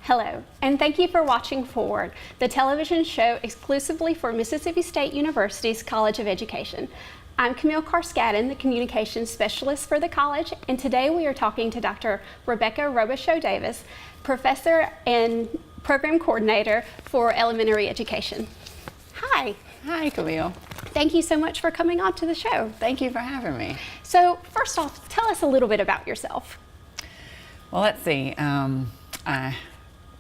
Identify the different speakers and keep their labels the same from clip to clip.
Speaker 1: Hello, and thank you for watching Forward, the television show exclusively for Mississippi State University's College of Education. I'm Camille the Communications Specialist for the college, and today we are talking to Dr. Robicheaux Davis, Professor and Program Coordinator for Elementary Education. Hi.
Speaker 2: Hi, Camille.
Speaker 1: Thank you so much for coming on to the show.
Speaker 2: Thank you for having me.
Speaker 1: So, first off, tell us a little bit about yourself.
Speaker 2: Well, let's see. I'm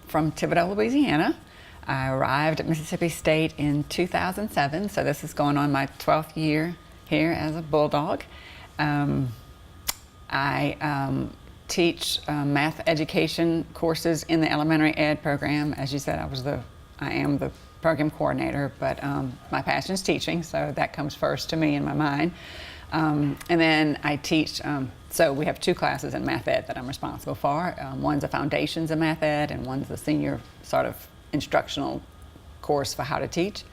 Speaker 2: from Thibodaux, Louisiana. I arrived at Mississippi State in 2007, so this is going on my 12th year here as a Bulldog. I teach math education courses in the elementary ed program. As you said, I am the program coordinator, but my passion is teaching, so that comes first to me in my mind. And then I teach, so we have two classes in math ed that I'm responsible for. One's a foundations of math ed, and one's the senior sort of instructional course for how to teach.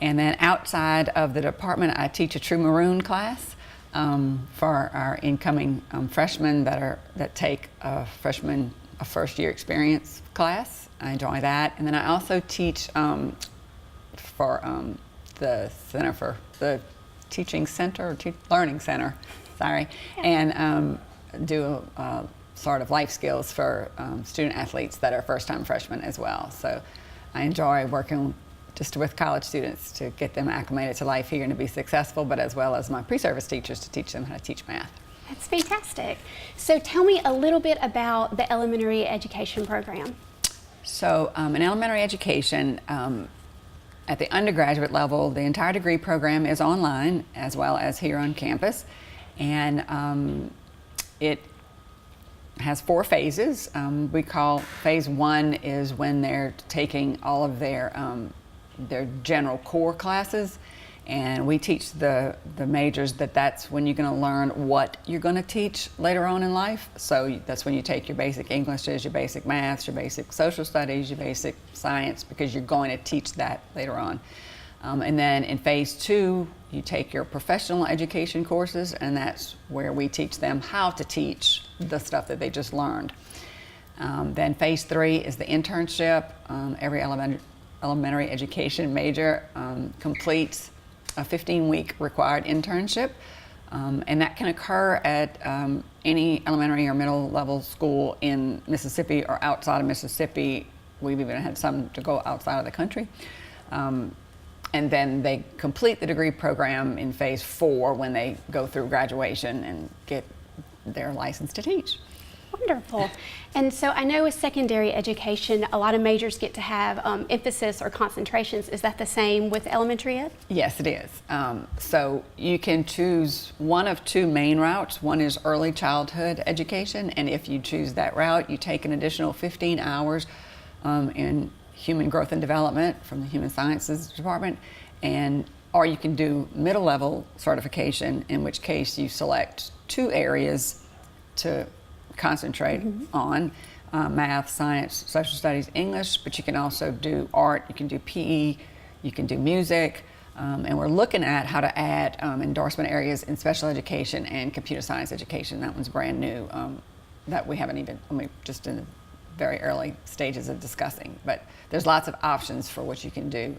Speaker 2: And then outside of the department, I teach a True Maroon class for our incoming freshmen that take a first year experience class. I enjoy that. And then I also teach for the Center for the Teaching Center, or Learning Center, sorry, and do sort of life skills for student athletes that are first-time freshmen as well. So I enjoy working just with college students to get them acclimated to life here and to be successful, but as well as my pre-service teachers to teach them how to teach math.
Speaker 1: That's fantastic. So tell me a little bit about the elementary education program.
Speaker 2: So in elementary education, at the undergraduate level, the entire degree program is online as well as here on campus, and it has 4 phases. We call phase 1 is when they're taking all of their general core classes, and we teach the majors that's when you're going to learn what you're going to teach later on in life. So that's when you take your basic Englishes, your basic maths, your basic social studies, your basic science, because you're going to teach that later on. And then in phase 2, you take your professional education courses, and that's where we teach them how to teach the stuff that they just learned. Then phase 3 is the internship. Every elementary education major completes a 15-week required internship, and that can occur at any elementary or middle level school in Mississippi or outside of Mississippi. We've even had some to go outside of the country. And then they complete the degree program in phase 4 when they go through graduation and get their license to teach.
Speaker 1: Wonderful. And so I know with secondary education, a lot of majors get to have emphasis or concentrations. Is that the same with elementary ed?
Speaker 2: Yes, it is. So you can choose one of 2 main routes. One is early childhood education, and if you choose that route, you take an additional 15 hours in human growth and development from the Human Sciences Department, or you can do middle level certification, in which case you select 2 areas to concentrate on, math, science, social studies, English, but you can also do art, you can do PE, you can do music, and we're looking at how to add endorsement areas in special education and computer science education. That one's brand new, that we haven't even, just in the very early stages of discussing, but there's lots of options for what you can do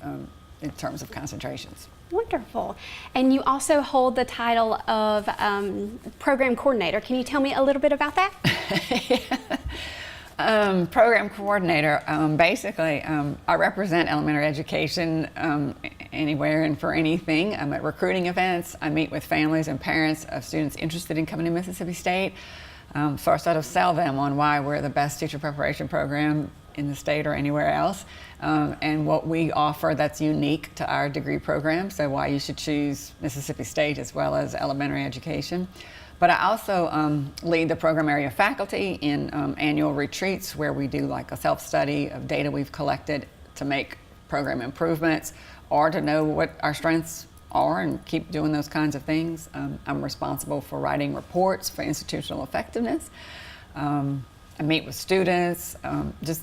Speaker 2: in terms of concentrations.
Speaker 1: Wonderful. And you also hold the title of Program Coordinator. Can you tell me a little bit about that?
Speaker 2: Program Coordinator, basically I represent elementary education anywhere and for anything. I'm at recruiting events. I meet with families and parents of students interested in coming to Mississippi State. So I sort of sell them on why we're the best teacher preparation program in the state or anywhere else, and what we offer that's unique to our degree program, so why you should choose Mississippi State as well as elementary education. But I also lead the program area faculty in annual retreats where we do like a self-study of data we've collected to make program improvements or to know what our strengths are and keep doing those kinds of things. I'm responsible for writing reports for institutional effectiveness. I meet with students, just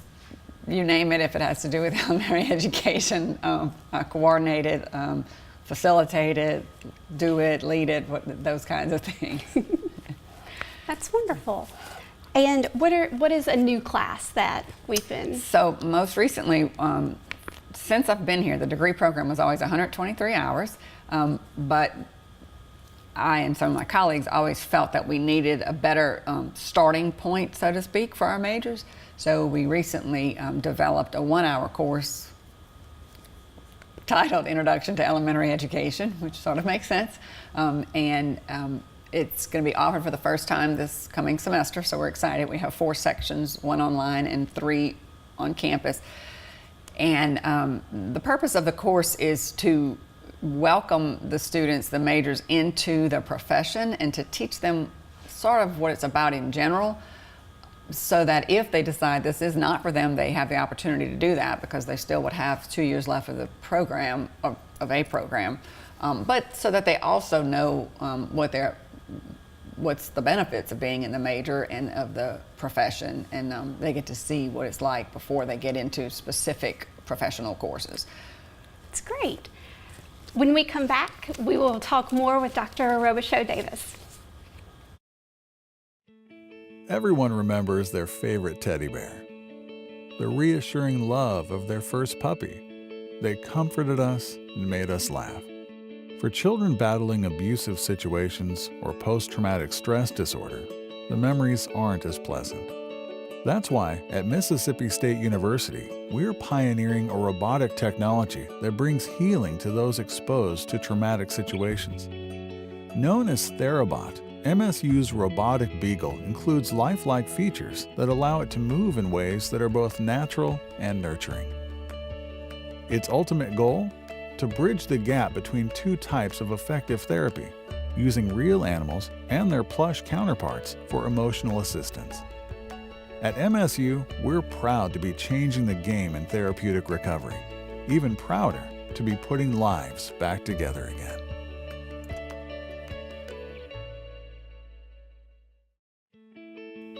Speaker 2: you name it, if it has to do with elementary education, I coordinate it, facilitate it, do it, lead it, those kinds of things.
Speaker 1: That's wonderful. And what is a new class that we've been?
Speaker 2: So most recently, since I've been here, the degree program was always 123 hours, but I and some of my colleagues always felt that we needed a better starting point, so to speak, for our majors. So we recently developed a 1-hour course titled Introduction to Elementary Education, which sort of makes sense. It's going to be offered for the first time this coming semester, so we're excited. We have 4 sections, 1 online and 3 on campus. And the purpose of the course is to welcome the students, the majors, into the profession and to teach them sort of what it's about in general, so that if they decide this is not for them, they have the opportunity to do that, because they still would have 2 years left of the program, of a program. But so that they also know what's the benefits of being in the major and of the profession, and they get to see what it's like before they get into specific professional courses.
Speaker 1: It's great. When we come back, we will talk more with Dr. Robicheaux Davis.
Speaker 3: Everyone remembers their favorite teddy bear, the reassuring love of their first puppy. They comforted us and made us laugh. For children battling abusive situations or post-traumatic stress disorder, the memories aren't as pleasant. That's why at Mississippi State University, we're pioneering a robotic technology that brings healing to those exposed to traumatic situations. Known as Therabot, MSU's robotic beagle includes lifelike features that allow it to move in ways that are both natural and nurturing. Its ultimate goal? To bridge the gap between 2 types of effective therapy, using real animals and their plush counterparts for emotional assistance. At MSU, we're proud to be changing the game in therapeutic recovery. Even prouder to be putting lives back together again.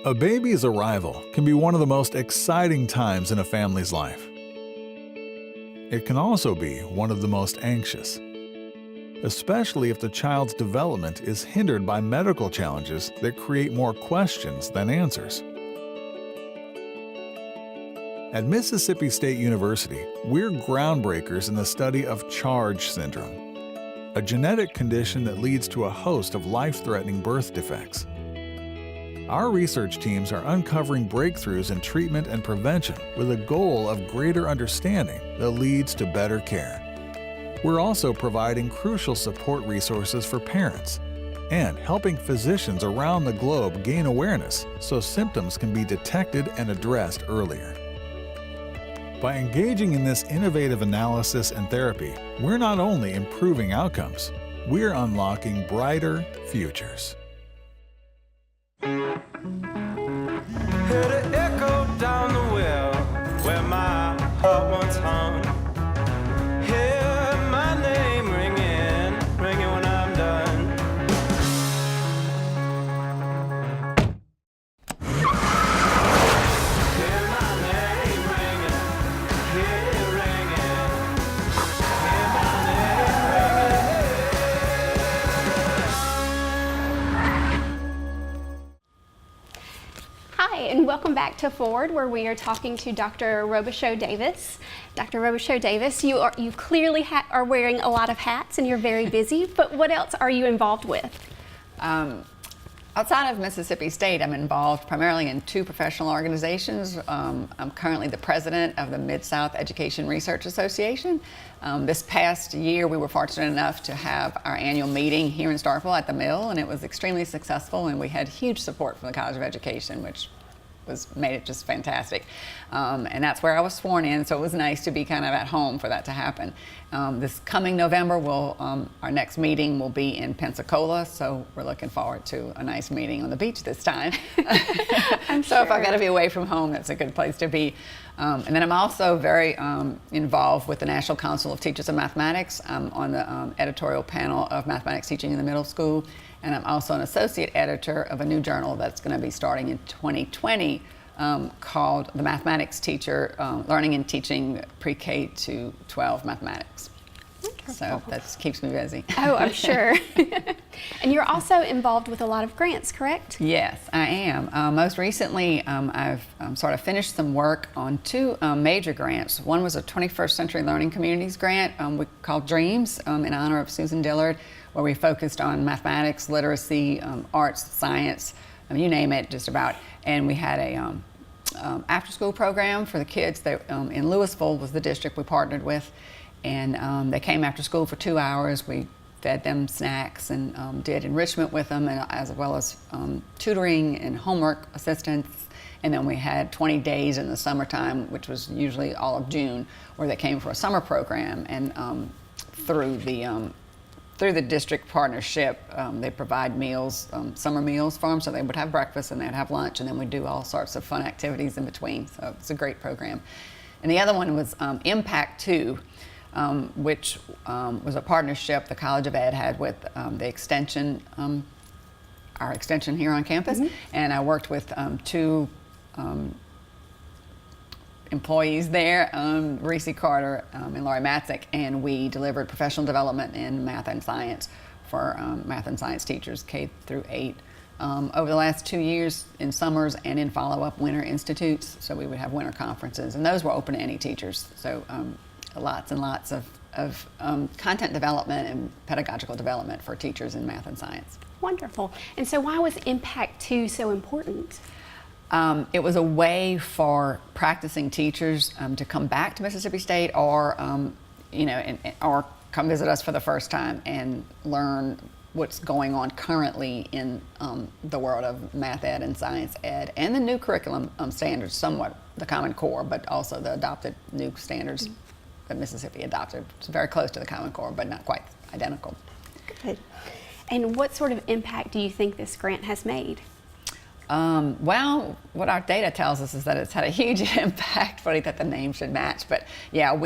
Speaker 3: A baby's arrival can be one of the most exciting times in a family's life. It can also be one of the most anxious, especially if the child's development is hindered by medical challenges that create more questions than answers. At Mississippi State University, we're groundbreakers in the study of CHARGE syndrome, a genetic condition that leads to a host of life-threatening birth defects. Our research teams are uncovering breakthroughs in treatment and prevention with a goal of greater understanding that leads to better care. We're also providing crucial support resources for parents and helping physicians around the globe gain awareness so symptoms can be detected and addressed earlier. By engaging in this innovative analysis and therapy, we're not only improving outcomes, we're unlocking brighter futures.
Speaker 4: Heard an echo down the well where my heart once hung. Hear my name ringing, ringing when I'm done. Hear my name ringing, hear it ringing. Hear my name ringing.
Speaker 1: Hi, and welcome back to Forward, where we are talking to Dr. Robicheaux Davis. Dr. Robicheaux Davis, you clearly are wearing a lot of hats and you're very busy, but what else are you involved with?
Speaker 2: Outside of Mississippi State, I'm involved primarily in 2 professional organizations. I'm currently the president of the Mid-South Education Research Association. This past year, we were fortunate enough to have our annual meeting here in Starkville at the Mill, and it was extremely successful, and we had huge support from the College of Education, which made it just fantastic. And that's where I was sworn in, so it was nice to be kind of at home for that to happen. This coming November, our next meeting will be in Pensacola, so we're looking forward to a nice meeting on the beach this time. So if I've got to be away from home, that's a good place to be. And then I'm also very involved with the National Council of Teachers of Mathematics. I'm on the editorial panel of mathematics teaching in the middle school, and I'm also an associate editor of a new journal that's going to be starting in 2020 called The Mathematics Teacher, Learning and Teaching Pre-K to 12 Mathematics.
Speaker 1: Okay.
Speaker 2: So that keeps me busy.
Speaker 1: Oh, I'm sure. And you're also involved with a lot of grants, correct?
Speaker 2: Yes, I am. Most recently, I've sort of finished some work on two major grants. One was a 21st Century Learning Communities grant we called DREAMS in honor of Susan Dillard, where we focused on mathematics, literacy, arts, science, you name it, just about. And we had a after-school program for the kids that in Louisville was the district we partnered with, and they came after school for 2 hours. We fed them snacks and did enrichment with them, and as well as tutoring and homework assistance. And then we had 20 days in the summertime, which was usually all of June, where they came for a summer program. And through the district partnership, they provide meals, summer meals for them, so they would have breakfast and they'd have lunch, and then we'd do all sorts of fun activities in between. So it's a great program. And the other one was Impact 2, which was a partnership the College of Ed had with the extension, our extension here on campus. Mm-hmm. And I worked with two employees there, Reese Carter and Laurie Matzik, and we delivered professional development in math and science for math and science teachers, K through 8, over the last 2 years in summers and in follow-up winter institutes. So we would have winter conferences, and those were open to any teachers. So lots and lots of content development and pedagogical development for teachers in math and science.
Speaker 1: Wonderful. And so why was Impact 2 so important?
Speaker 2: It was a way for practicing teachers to come back to Mississippi State, or or come visit us for the first time and learn what's going on currently in the world of math ed and science ed, and the new curriculum standards, somewhat the Common Core, but also the adopted new standards that Mississippi adopted. It's very close to the Common Core, but not quite identical.
Speaker 1: Good. And what sort of impact do you think this grant has made?
Speaker 2: Well, what our data tells us is that it's had a huge impact. Funny that the name should match, but yeah,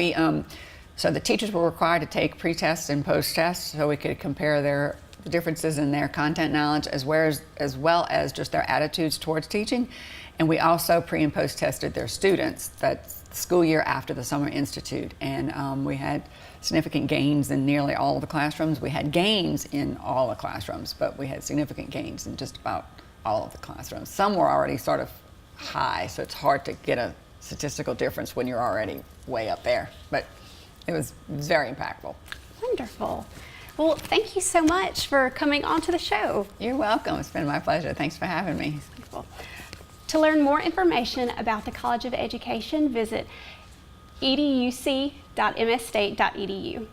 Speaker 2: so the teachers were required to take pre-tests and post-tests so we could compare their differences in their content knowledge as well as just their attitudes towards teaching. And we also pre and post-tested their students that school year after the Summer Institute. And we had significant gains in nearly all of the classrooms. We had gains in all the classrooms, but we had significant gains in just about all of the classrooms. Some were already sort of high, so it's hard to get a statistical difference when you're already way up there. But it was very impactful.
Speaker 1: Wonderful. Well, thank you so much for coming on to the show.
Speaker 2: You're welcome. It's been my pleasure. Thanks for having me.
Speaker 1: Wonderful. To learn more information about the College of Education, visit educ.msstate.edu.